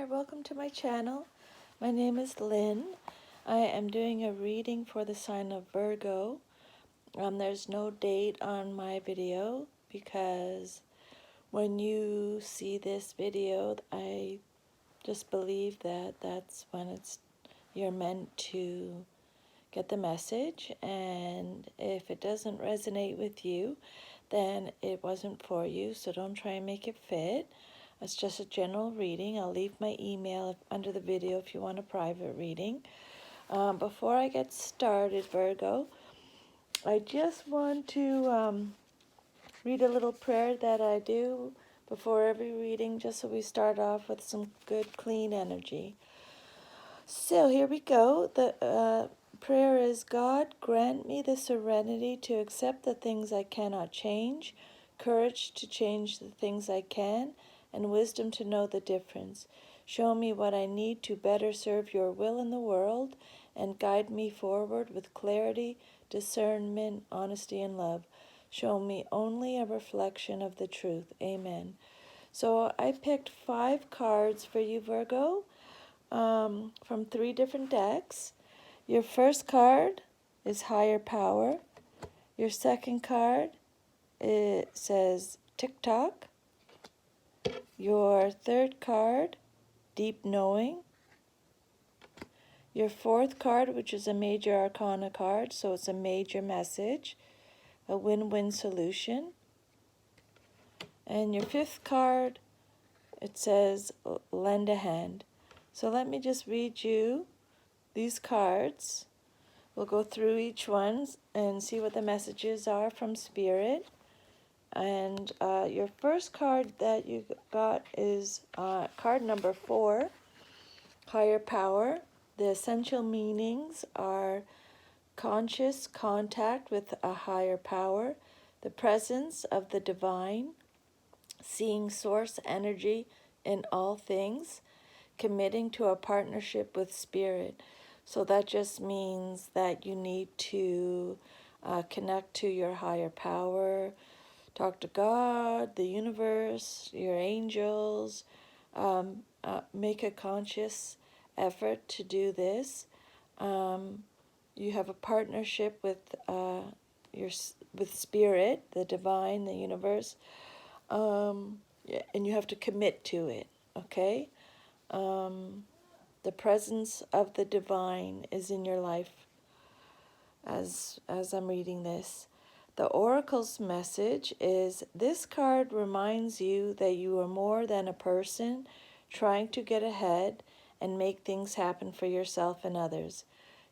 welcome to my channel. My name is Lynn. I am doing a reading for the sign of Virgo. There's no date on my video because when you see this video, I just believe that that's when you're meant to get the message, and if it doesn't resonate with you, then it wasn't for you, so don't try and make it fit. It's just a general reading. I'll leave my email under the video if you want a private reading. Before I get started, Virgo, I just want to read a little prayer that I do before every reading, just so we start off with some good, clean energy. So here we go. The prayer is, God, grant me the serenity to accept the things I cannot change, courage to change the things I can, and wisdom to know the difference. Show me what I need to better serve your will in the world, and guide me forward with clarity, discernment, honesty, and love. Show me only a reflection of the truth. Amen. So I picked 5 cards for you, Virgo, from 3 different decks. Your first card is Higher Power. Your second card, it says Tock. Your third card, Deep Knowing. Your fourth card, which is a Major Arcana card, so it's a major message, a win-win solution. And your fifth card, it says Lend a Hand. So let me just read you these cards. We'll go through each one and see what the messages are from Spirit. And your first card that you got is card number 4, Higher Power. The essential meanings are conscious contact with a higher power, the presence of the divine, seeing source energy in all things, committing to a partnership with Spirit. So that just means that you need to connect to your higher power, talk to God, the universe, your angels, make a conscious effort to do this. You have a partnership with with Spirit, the divine, the universe, and you have to commit to it. Okay. The presence of the divine is in your life as I'm reading this. The Oracle's message is, this card reminds you that you are more than a person trying to get ahead and make things happen for yourself and others.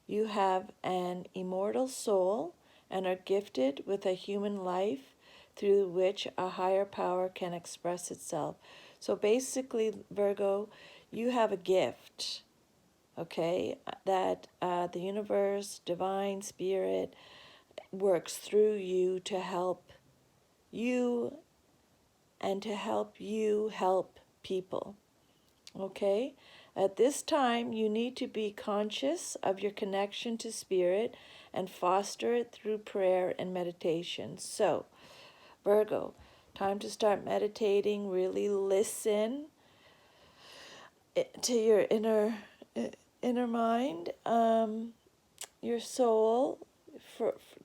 You have an immortal soul and are gifted with a human life through which a higher power can express itself. So basically, Virgo, you have a gift, okay, that the universe, divine spirit, works through you to help you and to help you help people, okay? At this time, you need to be conscious of your connection to Spirit and foster it through prayer and meditation. So, Virgo, time to start meditating. Really listen to your inner mind, your soul,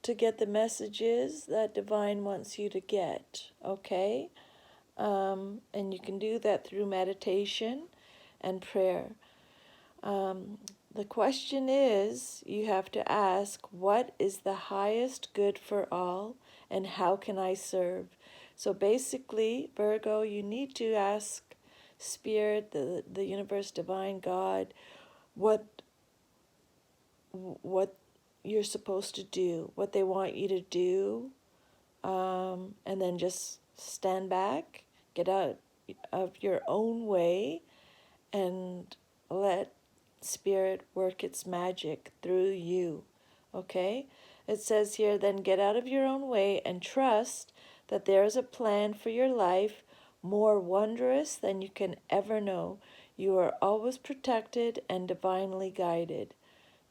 to get the messages that divine wants you to get, okay? And you can do that through meditation and prayer. The question is, you have to ask, what is the highest good for all, and how can I serve? So basically, Virgo, you need to ask Spirit, the universe, divine, God, what you're supposed to do, what they want you to do, and then just stand back, get out of your own way, and let Spirit work its magic through you, okay? It says here, then get out of your own way and trust that there is a plan for your life more wondrous than you can ever know. You are always protected and divinely guided.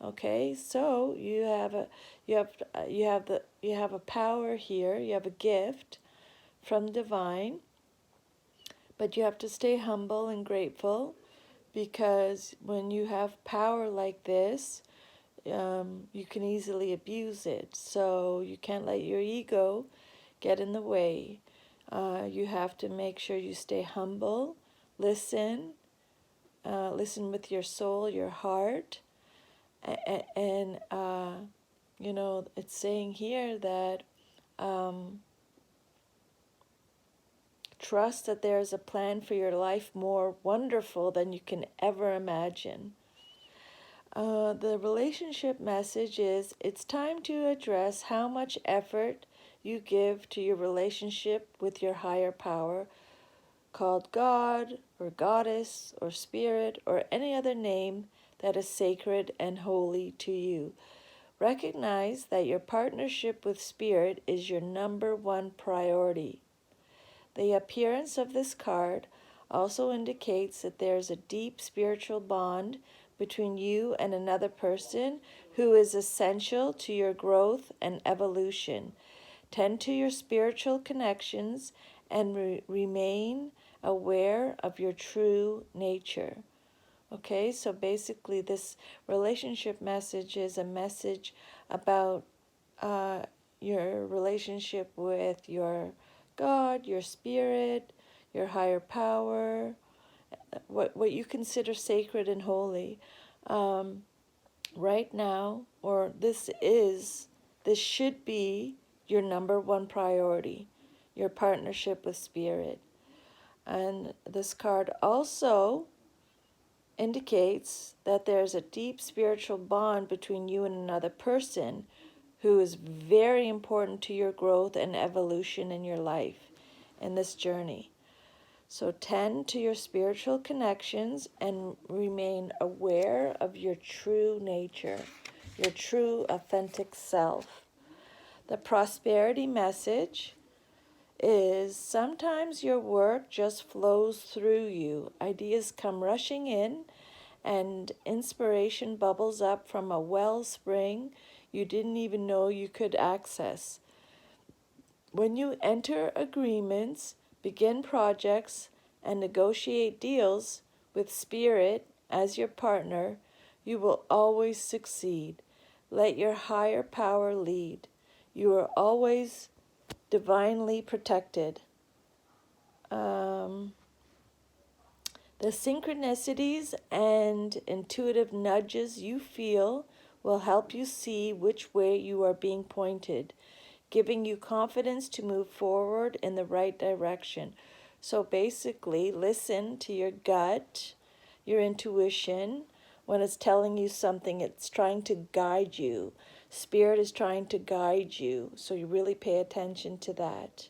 Okay, so you have a power here. You have a gift from divine, but you have to stay humble and grateful because when you have power like this, you can easily abuse it. So you can't let your ego get in the way. You have to make sure you stay humble, listen, listen with your soul, your heart, and it's saying here that trust that there is a plan for your life more wonderful than you can ever imagine. The relationship message is it's time to address how much effort you give to your relationship with your higher power, called God or Goddess or Spirit or any other name that is sacred and holy to you. Recognize that your partnership with Spirit is your number one priority. The appearance of this card also indicates that there is a deep spiritual bond between you and another person who is essential to your growth and evolution. Tend to your spiritual connections and remain aware of your true nature. Okay, so basically, this relationship message is a message about uh, your relationship with your God, your spirit, your higher power, what you consider sacred and holy. Um, right now, or this should be your number one priority, your partnership with spirit. And this card also indicates that there's a deep spiritual bond between you and another person who is very important to your growth and evolution in your life in this journey. So tend to your spiritual connections and remain aware of your true nature, your true authentic self. The prosperity message is sometimes your work just flows through you. Ideas come rushing in and inspiration bubbles up from a wellspring you didn't even know you could access. When you enter agreements, begin projects, and negotiate deals with Spirit as your partner, you will always succeed. Let your higher power lead. You are always divinely protected. The synchronicities and intuitive nudges you feel will help you see which way you are being pointed, giving you confidence to move forward in the right direction. So basically, listen to your gut, your intuition. When it's telling you something, it's trying to guide you. Spirit is trying to guide you, so you really pay attention to that.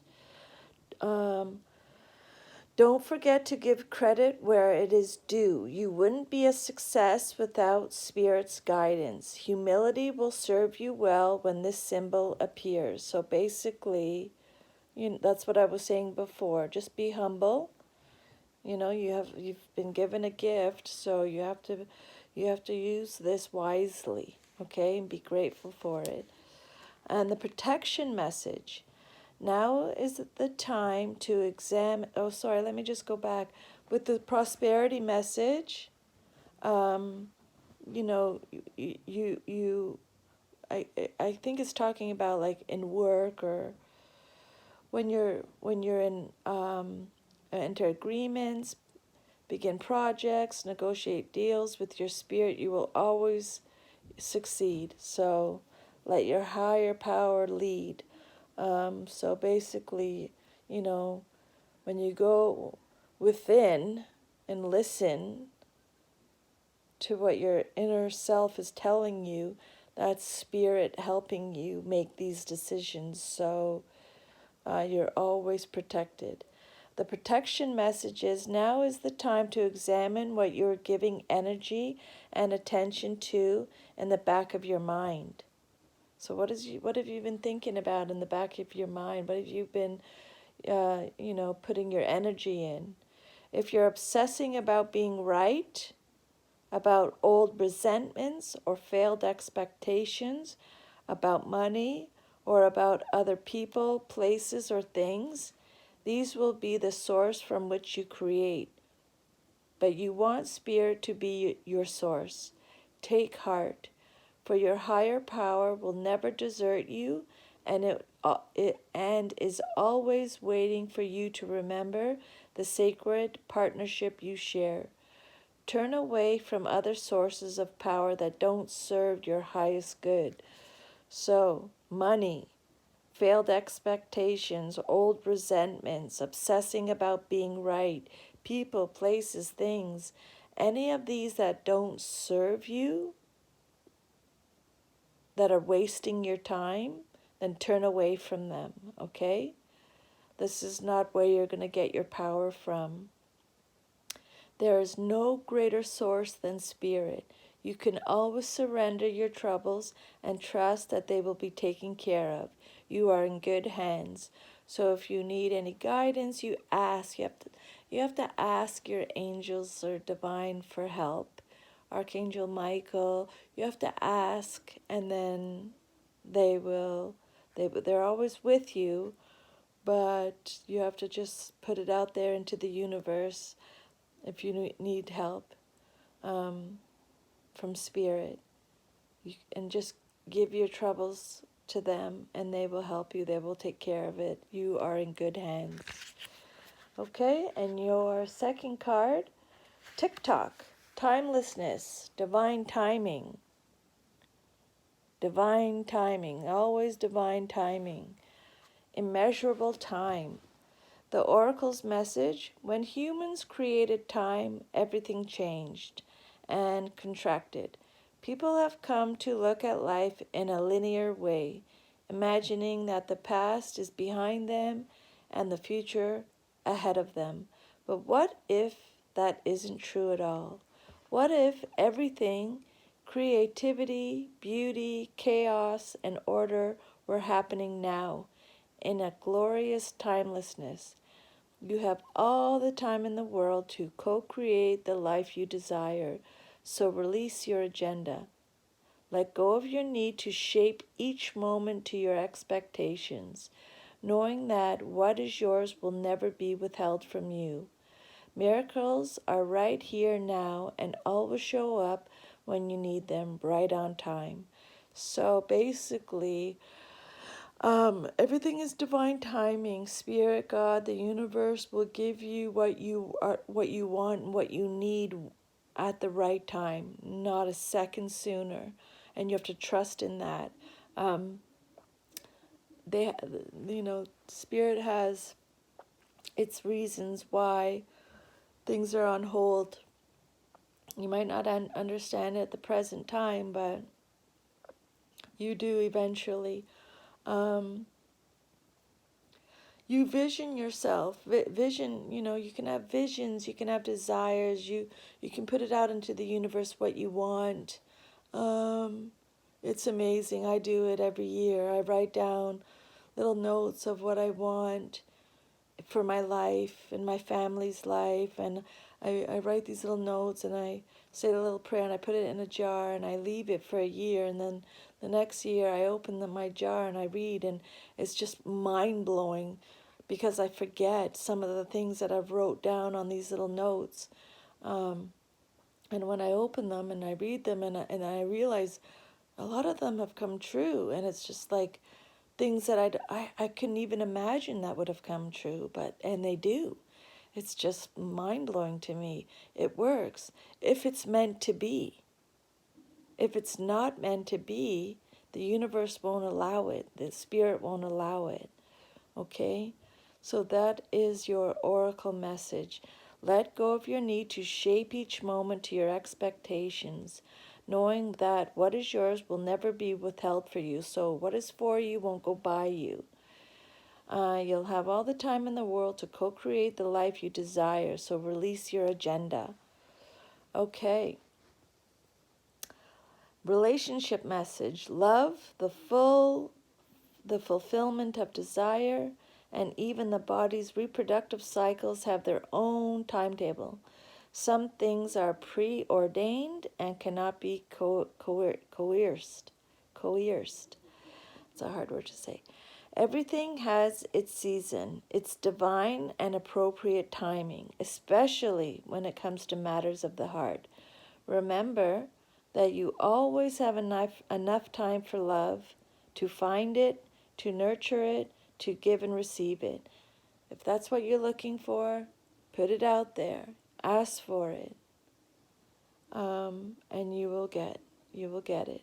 Don't forget to give credit where it is due. You wouldn't be a success without Spirit's guidance. Humility will serve you well when this symbol appears. So basically, that's what I was saying before. Just be humble. You've been given a gift, so you have to use this wisely, okay, and be grateful for it. And the protection message. Now is the time to examine. Oh, sorry, let me just go back. With the prosperity message, you know, I think it's talking about like in work or when you're in enter agreements, begin projects, negotiate deals with your spirit, you will always succeed. So let your higher power lead. So basically, when you go within and listen to what your inner self is telling you, that's spirit helping you make these decisions. So you're always protected. The protection message is now is the time to examine what you're giving energy and attention to in the back of your mind. So what have you been thinking about in the back of your mind? What have you been, putting your energy in? If you're obsessing about being right, about old resentments or failed expectations, about money or about other people, places, or things, these will be the source from which you create. but you want Spirit to be your source. Take heart, for your higher power will never desert you, and it is always waiting for you to remember the sacred partnership you share. Turn away from other sources of power that don't serve your highest good. So, money, failed expectations, old resentments, obsessing about being right, people, places, things, any of these that don't serve you, that are wasting your time, then turn away from them, okay? This is not where you're going to get your power from. There is no greater source than Spirit. You can always surrender your troubles and trust that they will be taken care of. You are in good hands. So if you need any guidance, you ask. You have to ask your angels or divine for help. Archangel Michael, you have to ask, and then they're always with you, but you have to just put it out there into the universe if you need help from Spirit. And just give your troubles to them, and they will help you. They will take care of it. You are in good hands. Okay, and your second card, Tock, timelessness, divine timing. Divine timing, always divine timing. Immeasurable time. The oracle's message: when humans created time, everything changed and contracted. People have come to look at life in a linear way, imagining that the past is behind them and the future ahead of them. But what if that isn't true at all? What if everything, creativity, beauty, chaos, and order, were happening now in a glorious timelessness? You have all the time in the world to co-create the life you desire, so release your agenda. Let go of your need to shape each moment to your expectations, knowing that what is yours will never be withheld from you. Miracles are right here now and always show up when you need them, right on time. So basically, everything is divine timing. Spirit, God, the universe will give you what you want, and what you need at the right time, not a second sooner, and you have to trust in that. Um, they, Spirit has its reasons why things are on hold. You might not understand it at the present time, but you do eventually. Um, you vision yourself. Vision, you can have visions, you can have desires, you can put it out into the universe what you want. It's amazing. I do it every year. I write down little notes of what I want for my life and my family's life, and I write these little notes, and I say a little prayer, and I put it in a jar, and I leave it for a year, and then the next year I open my jar and I read, and it's just mind-blowing because I forget some of the things that I've wrote down on these little notes. And when I open them and I read them, and I realize a lot of them have come true, and it's just like things that I couldn't even imagine that would have come true, and they do. It's just mind-blowing to me. It works if it's meant to be. If it's not meant to be, the universe won't allow it. The Spirit won't allow it. Okay? So that is your oracle message. Let go of your need to shape each moment to your expectations, knowing that what is yours will never be withheld for you. So what is for you won't go by you. You'll have all the time in the world to co-create the life you desire, so release your agenda. Okay. Relationship message: love, the fulfillment of desire, and even the body's reproductive cycles have their own timetable. Some things are preordained and cannot be coerced. Coerced. It's a hard word to say. Everything has its season, its divine and appropriate timing, especially when it comes to matters of the heart. Remember that you always have enough time for love, to find it, to nurture it, to give and receive it. If that's what you're looking for, put it out there. Ask for it, and you will get it.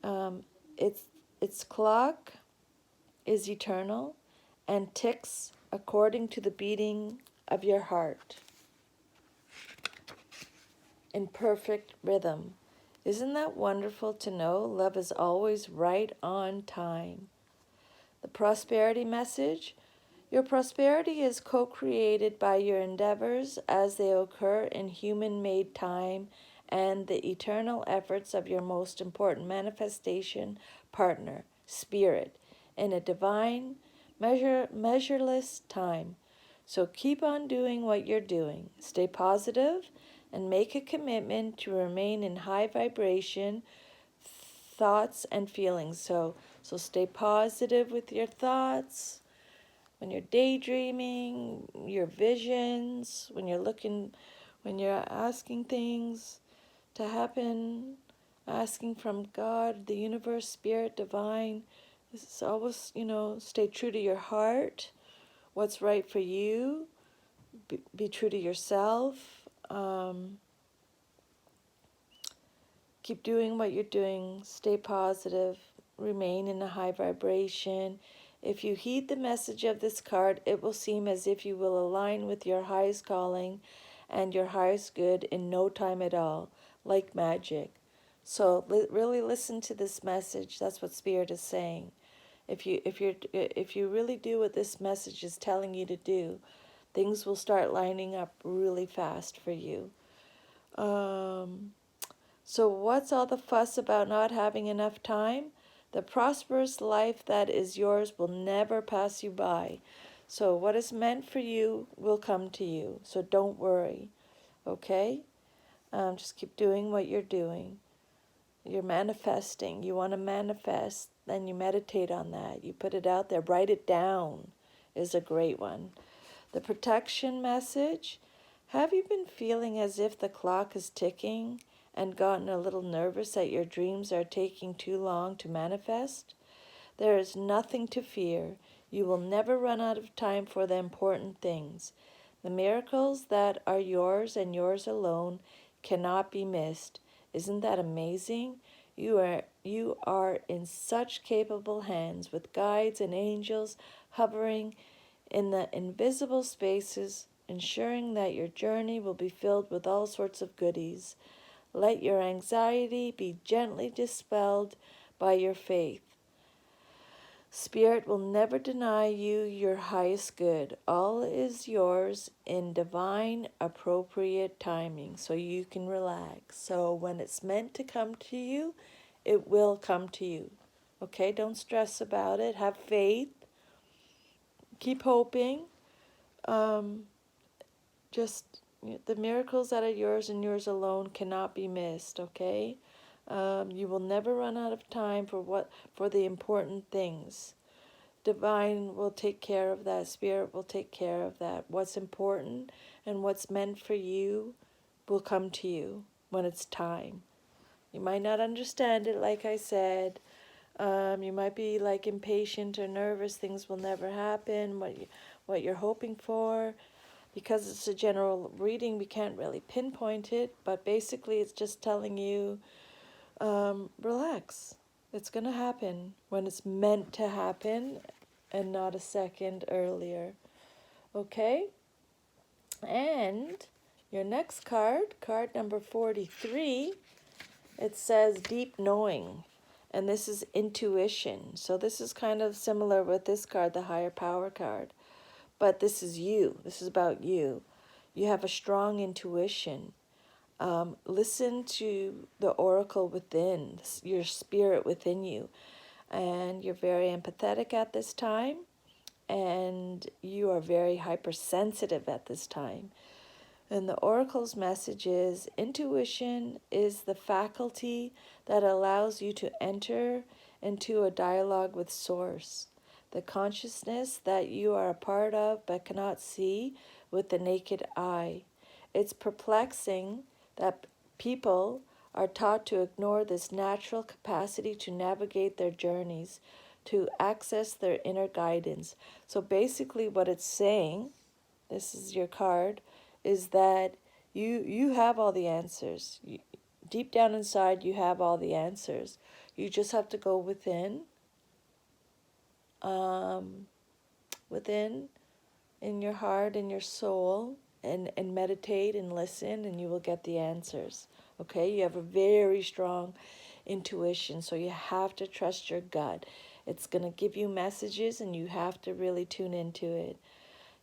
Um, its clock is eternal and ticks according to the beating of your heart in perfect rhythm. Isn't that wonderful to know? Love is always right on time. The prosperity message. Your prosperity is co-created by your endeavors as they occur in human-made time and the eternal efforts of your most important manifestation partner, Spirit, in a divine, measureless time. So keep on doing what you're doing. Stay positive and make a commitment to remain in high vibration thoughts and feelings. So stay positive with your thoughts. When you're daydreaming, your visions, when you're asking things to happen, asking from God, the universe, spirit, divine, this is always, stay true to your heart, what's right for you, be true to yourself, keep doing what you're doing, stay positive, remain in a high vibration. If you heed the message of this card, it will seem as if you will align with your highest calling and your highest good in no time at all, like magic. So really listen to this message. That's what Spirit is saying. If you really do what this message is telling you to do, things will start lining up really fast for you. So what's all the fuss about not having enough time? The prosperous life that is yours will never pass you by. So what is meant for you will come to you. So don't worry, okay? Just keep doing what you're doing. You're manifesting. You want to manifest, then you meditate on that. You put it out there. Write it down is a great one. The protection message. Have you been feeling as if the clock is ticking and gotten a little nervous that your dreams are taking too long to manifest? There is nothing to fear. You will never run out of time for the important things. The miracles that are yours and yours alone cannot be missed. Isn't that amazing? You are in such capable hands with guides and angels hovering in the invisible spaces, ensuring that your journey will be filled with all sorts of goodies. Let your anxiety be gently dispelled by your faith. Spirit will never deny you your highest good. All is yours in divine, appropriate timing, so you can relax. So when it's meant to come to you, it will come to you. Okay, don't stress about it. Have faith. Keep hoping. Just the miracles that are yours and yours alone cannot be missed, okay? You will never run out of time for the important things. Divine will take care of that. Spirit will take care of that. What's important and what's meant for you will come to you when it's time. You might not understand it, like I said. You might be like impatient or nervous. Things will never happen. What you're hoping for. Because it's a general reading, we can't really pinpoint it, but basically it's just telling you, relax. It's going to happen when it's meant to happen and not a second earlier. Okay? And your next card, card number 43, it says deep knowing. And this is intuition. So this is kind of similar with this card, the higher power card. But this is you. This is about you. You have a strong intuition. Listen to the oracle within, your spirit within you. And you're very empathetic at this time. And you are very hypersensitive at this time. And the oracle's message is, intuition is the faculty that allows you to enter into a dialogue with Source. the consciousness that you are a part of but cannot see with the naked eye. It's perplexing that people are taught to ignore this natural capacity to navigate their journeys, to access their inner guidance. So basically, what it's saying, this is your card, is that you have all the answers. Deep down inside, you have all the answers. You just have to go within, um, within in your heart and your soul, and meditate and listen, and you will get the answers. Okay, you have a very strong intuition, so you have to trust your gut. It's going to give you messages, and you have to really tune into it.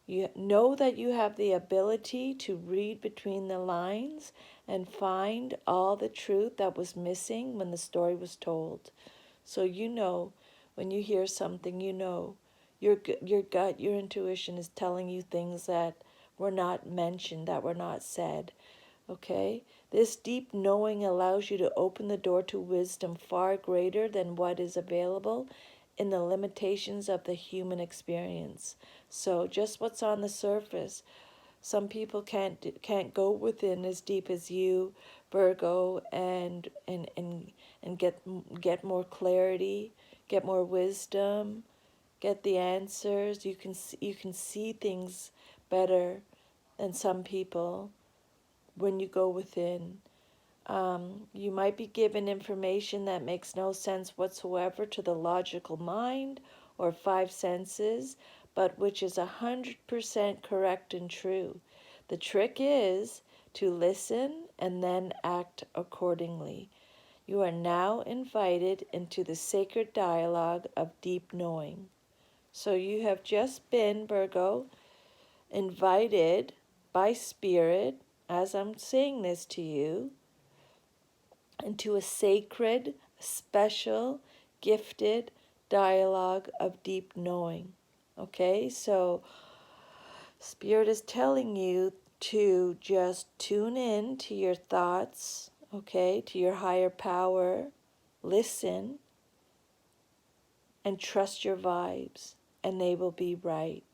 You know that you have the ability to read between the lines and find all the truth that was missing when the story was told. So you know, when you hear something, you know your gut, your intuition is telling you things that were not mentioned, that were not said. Okay? This deep knowing allows you to open the door to wisdom far greater than what is available in the limitations of the human experience. So just what's on the surface. Some people can't go within as deep as you, Virgo, and get more clarity, get more wisdom, get the answers. You can see things better than some people when you go within. You might be given information that makes no sense whatsoever to the logical mind or five senses, but which is 100% correct and true. The trick is to listen and then act accordingly. You are now invited into the sacred dialogue of deep knowing. So you have just been, Virgo, invited by Spirit, as I'm saying this to you, into a sacred, special, gifted dialogue of deep knowing. Okay, so Spirit is telling you to just tune in to your thoughts, okay, to your higher power, listen, and trust your vibes, and they will be right.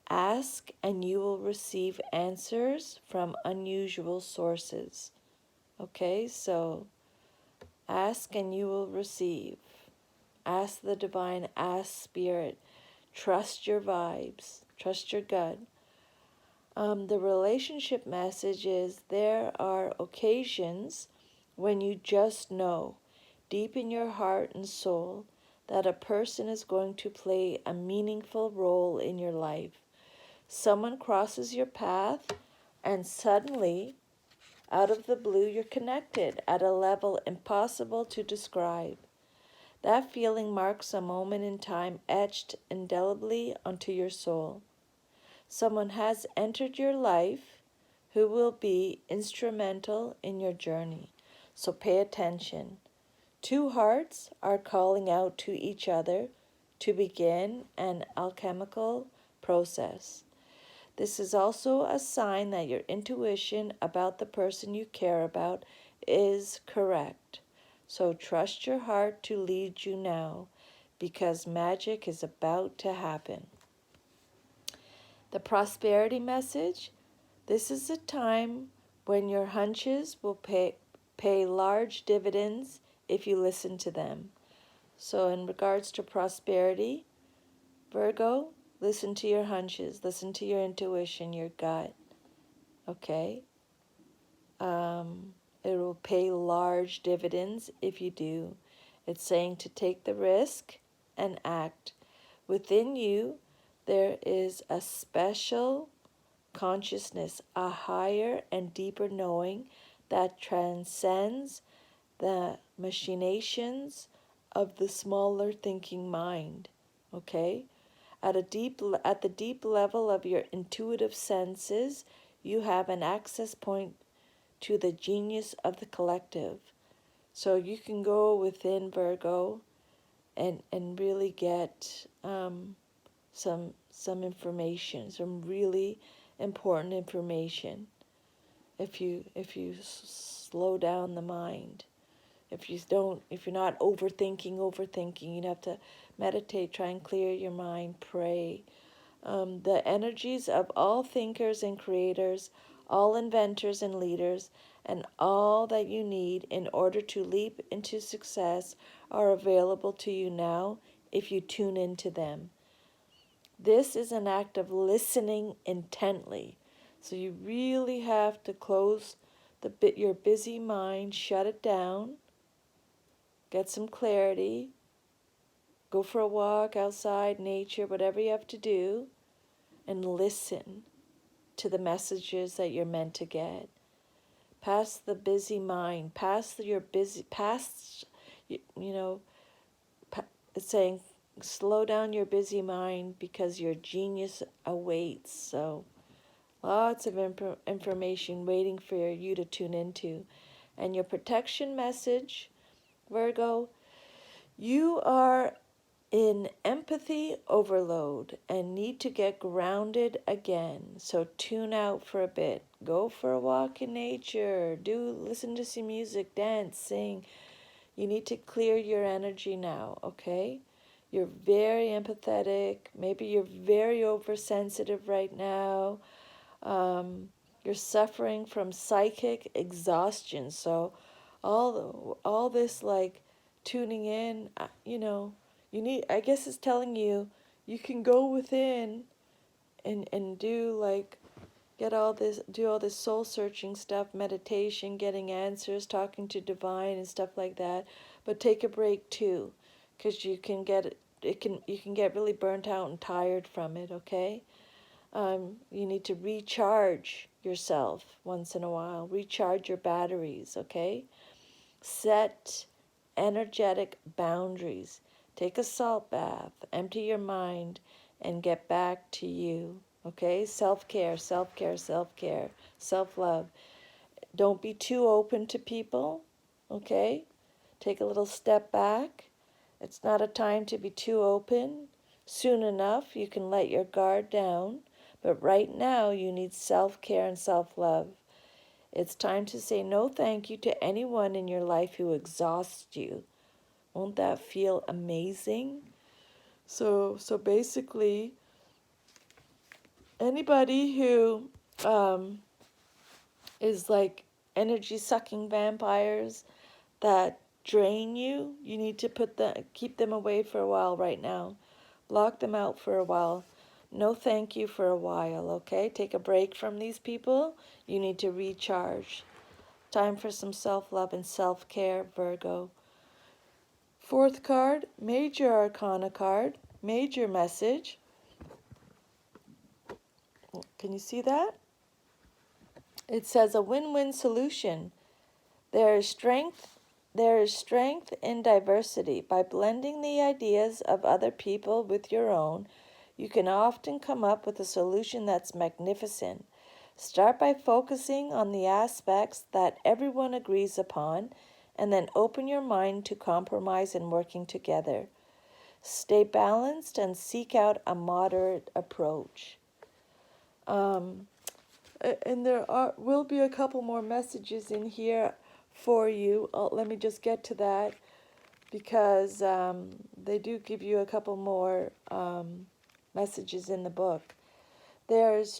Ask and you will receive answers from unusual sources. Okay, so ask and you will receive. Ask the divine, ask Spirit. Trust your vibes, trust your gut. The relationship message is there are occasions when you just know, deep in your heart and soul, that a person is going to play a meaningful role in your life. Someone crosses your path, and suddenly, out of the blue, you're connected at a level impossible to describe. That feeling marks a moment in time etched indelibly onto your soul. Someone has entered your life who will be instrumental in your journey. So pay attention. Two hearts are calling out to each other to begin an alchemical process. This is also a sign that your intuition about the person you care about is correct. So trust your heart to lead you now, because magic is about to happen. The prosperity message. This is a time when your hunches will pay large dividends if you listen to them. So in regards to prosperity, Virgo, listen to your hunches, listen to your intuition, your gut. Okay? It will pay large dividends if you do. It's saying to take the risk and act. Within you, there is a special consciousness, a higher and deeper knowing that transcends the machinations of the smaller thinking mind. Okay? At the deep level of your intuitive senses, you have an access point to the genius of the collective. So you can go within, Virgo, and really get some information, some really important information. If you slow down the mind, if you're not overthinking, you'd have to meditate, try and clear your mind, pray. The energies of all thinkers and creators, all inventors and leaders, and all that you need in order to leap into success are available to you now if you tune into them. This is an act of listening intently. So you really have to close your busy mind, shut it down, get some clarity, go for a walk outside, nature, whatever you have to do, and listen to the messages that you're meant to get. Past the busy mind, it's saying slow down your busy mind because your genius awaits. So lots of information waiting for you to tune into. And your protection message, Virgo, you are in empathy overload and need to get grounded again. So tune out for a bit. Go for a walk in nature. Listen to some music, dance, sing. You need to clear your energy now, okay? You're very empathetic. Maybe you're very oversensitive right now. You're suffering from psychic exhaustion. So all this like tuning in, I guess it's telling you you can go within and do all this soul searching stuff, meditation, getting answers, talking to divine and stuff like that. But take a break too, because you can get really burnt out and tired from it. Okay, you need to recharge yourself once in a while. Recharge your batteries. Okay, set energetic boundaries. Take a salt bath, empty your mind, and get back to you. Okay? Self-care, self-care, self-care, self-love. Don't be too open to people. Okay? Take a little step back. It's not a time to be too open. Soon enough, you can let your guard down. But right now, you need self-care and self-love. It's time to say no thank you to anyone in your life who exhausts you. Won't that feel amazing? So basically, anybody who is like energy sucking vampires that drain you, you need to keep them away for a while right now. Block them out for a while. No thank you for a while, okay? Take a break from these people. You need to recharge. Time for some self-love and self-care, Virgo. Fourth card, Major Arcana card, major message. Can you see that? It says a win-win solution. There is strength in diversity. By blending the ideas of other people with your own, you can often come up with a solution that's magnificent. Start by focusing on the aspects that everyone agrees upon, and then open your mind to compromise and working together. Stay balanced and seek out a moderate approach. And will be a couple more messages in here for you. Let me just get to that because they do give you a couple more messages in the book. There's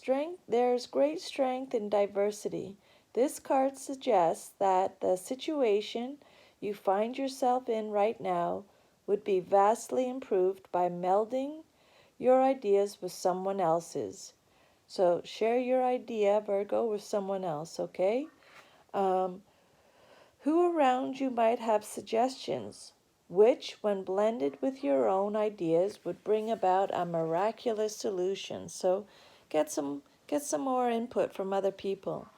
great strength in diversity. This card suggests that the situation you find yourself in right now would be vastly improved by melding your ideas with someone else's. So share your idea, Virgo, with someone else, okay? Who around you might have suggestions, which, when blended with your own ideas, would bring about a miraculous solution. So get some more input from other people.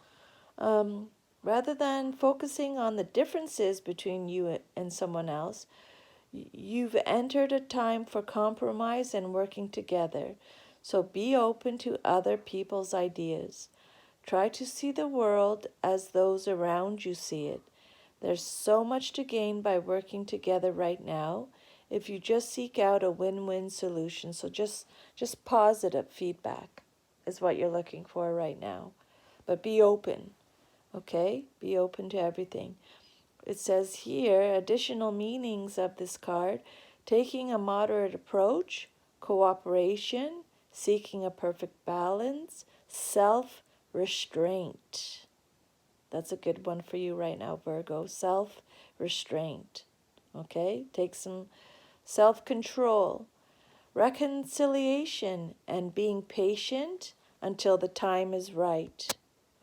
Rather than focusing on the differences between you and someone else, you've entered a time for compromise and working together. So be open to other people's ideas. Try to see the world as those around you see it. There's so much to gain by working together right now if you just seek out a win-win solution. So just positive feedback is what you're looking for right now. But be open, okay? Be open to everything. it says here, additional meanings of this card: taking a moderate approach, cooperation, seeking a perfect balance, self-restraint. That's a good one for you right now, Virgo. Self-restraint. Okay? Take some self-control, reconciliation, and being patient until the time is right.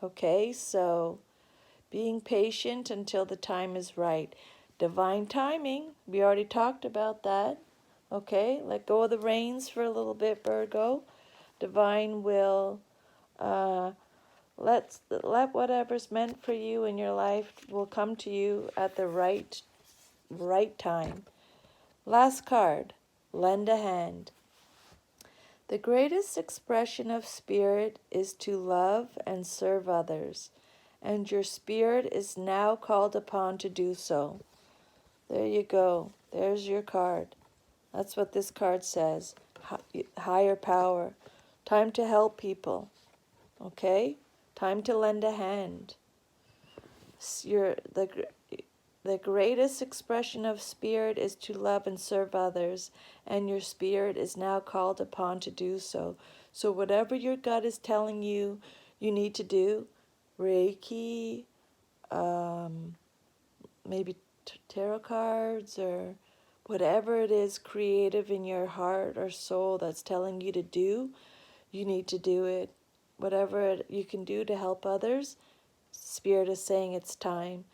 Okay? So, being patient until the time is right. Divine timing, we already talked about that. Okay? Let go of the reins for a little bit, Virgo. Divine will let whatever's meant for you in your life will come to you at the right time. Last card, lend a hand. The greatest expression of spirit is to love and serve others, and your spirit is now called upon to do so. There you go. There's your card. That's what this card says. Higher power. Time to help people. Okay? Time to lend a hand. The greatest expression of spirit is to love and serve others, and your spirit is now called upon to do so. So whatever your gut is telling you you need to do, Reiki, maybe tarot cards, or whatever it is creative in your heart or soul that's telling you to do, you need to do it. Whatever you can do to help others, Spirit is saying it's time.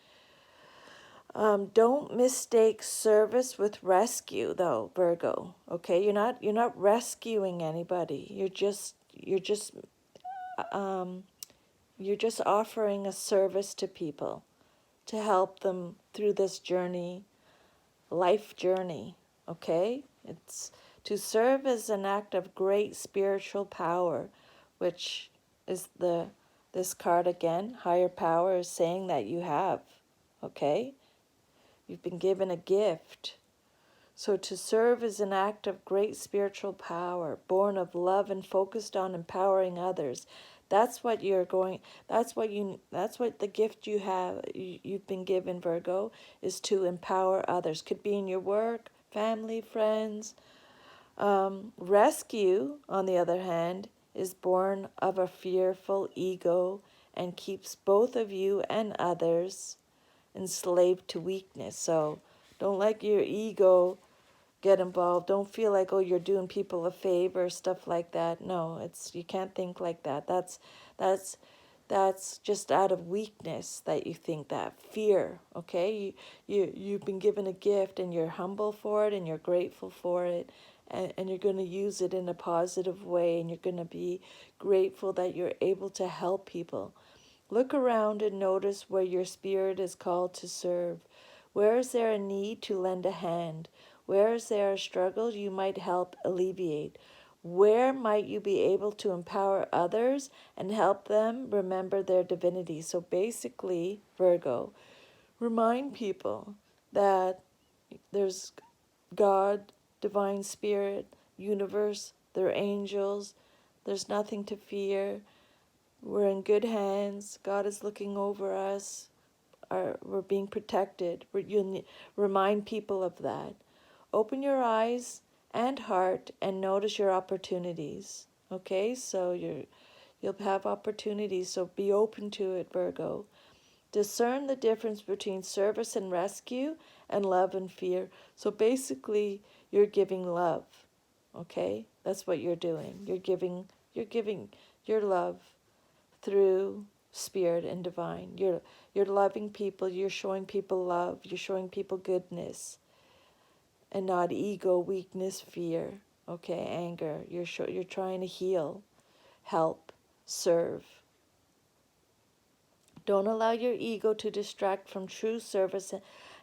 Don't mistake service with rescue, though, Virgo. Okay, you're not rescuing anybody. You're just offering a service to people to help them through this journey, life journey. Okay, it's to serve as an act of great spiritual power, which is this card again. Higher power is saying that you have. Okay. You've been given a gift. So to serve is an act of great spiritual power, born of love and focused on empowering others. That's what that's what the gift you've been given, Virgo, is to empower others. Could be in your work, family, friends. Rescue, on the other hand, is born of a fearful ego and keeps both of you and others enslaved to weakness. So don't let your ego get involved. Don't feel like, oh, you're doing people a favor, stuff like that. No, you can't think like that. That's just out of weakness that you think that. Fear, okay? You've been given a gift and you're humble for it and you're grateful for it, and you're going to use it in a positive way, and you're going to be grateful that you're able to help people. Look around and notice where your spirit is called to serve. Where is there a need to lend a hand? Where is there a struggle you might help alleviate? Where might you be able to empower others and help them remember their divinity? So basically, Virgo, remind people that there's God, divine spirit, universe, there are angels, there's nothing to fear. We're in good hands. God is looking over us. We're being protected. You remind people of that. Open your eyes and heart and notice your opportunities. Okay, so you'll have opportunities. So be open to it, Virgo. Discern the difference between service and rescue, and love and fear. So basically, you're giving love. Okay, that's what you're doing. You're giving your love through spirit and divine. You're loving people, you're showing people love, you're showing people goodness, and not ego, weakness, fear, okay, anger. You're trying to heal, help, serve. Don't allow your ego to distract from true service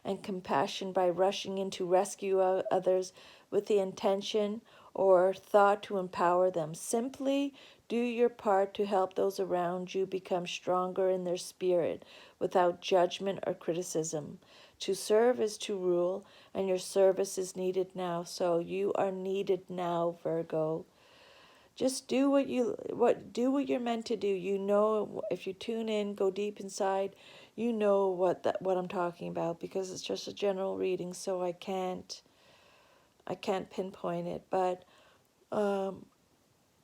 and compassion by rushing in to rescue others with the intention or thought to empower them. Simply do your part to help those around you become stronger in their spirit without judgment or criticism. To serve is to rule, and your service is needed now. So you are needed now, Virgo. just do what you're meant to do. You know, if you tune in, go deep inside, you know what I'm talking about, because it's just a general reading, so I can't pinpoint it. But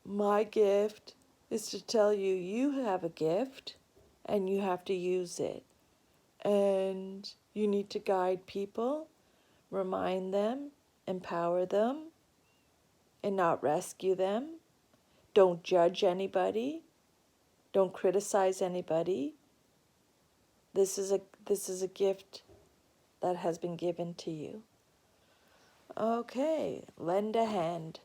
my gift is to tell you, you have a gift and you have to use it. And you need to guide people, remind them, empower them, and not rescue them. Don't judge anybody. Don't criticize anybody. This is a gift that has been given to you. Okay, lend a hand.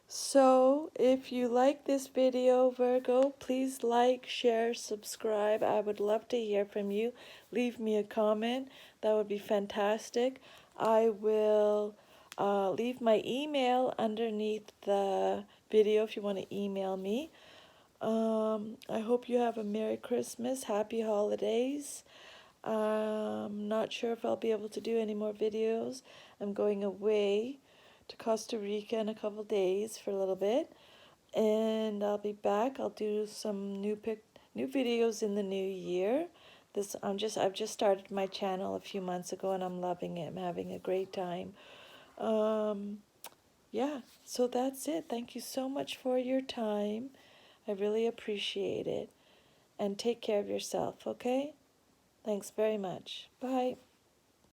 So, if you like this video, Virgo, please like, share, subscribe. I would love to hear from you. Leave me a comment. That would be fantastic. I will leave my email underneath the video if you want to email me. I hope you have a Merry Christmas, Happy Holidays. Not sure if I'll be able to do any more videos. I'm going away to Costa Rica in a couple days for a little bit, and I'll be back. I'll do some new videos in the new year. I've just started my channel a few months ago, and I'm loving it. I'm having a great time. Yeah, so that's it. Thank you so much for your time. I really appreciate it. And take care of yourself, okay? Thanks very much. Bye.